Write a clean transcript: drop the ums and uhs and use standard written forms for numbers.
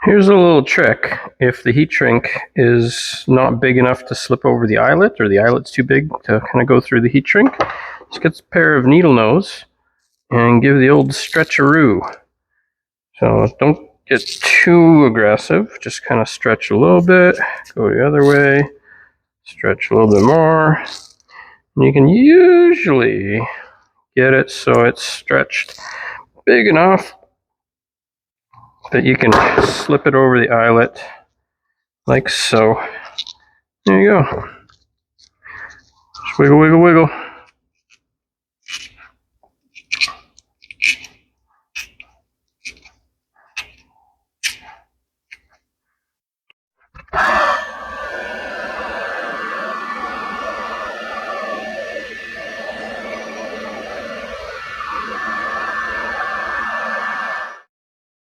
Here's a little trick. If the heat shrink is not big enough to slip over the eyelet, or the eyelet's too big to kind of go through the heat shrink, just get a pair of needle nose and give the old stretcheroo. So don't get too aggressive, just kind of stretch a little bit, go the other way, stretch a little bit more. And you can usually get it so it's stretched big enough that you can slip it over the eyelet like so. There you go. Just wiggle, wiggle, wiggle.